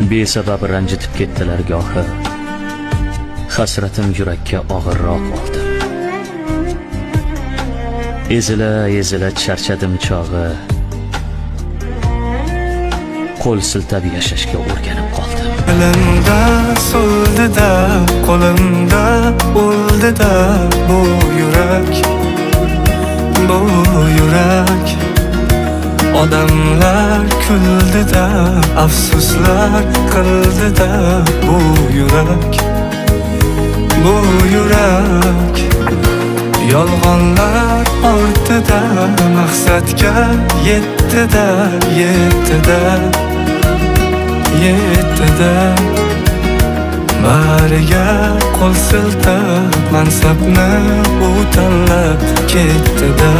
Besabab ranjitib ketdilar gohi, hasratim yurakka og'irroq oldi. Ezila charchadim chog'i, qo'l siltab yashashga o'rganib qoldim. Elimda so'ldida, qo'limda o'ldida bu yurak. Odamlar kuldida, afsuslar qildida bu yurak. Yolg'onlar ortida, maqsadga yetdida. Bariga qo'l siltab, mansabni u tanlab ketdida.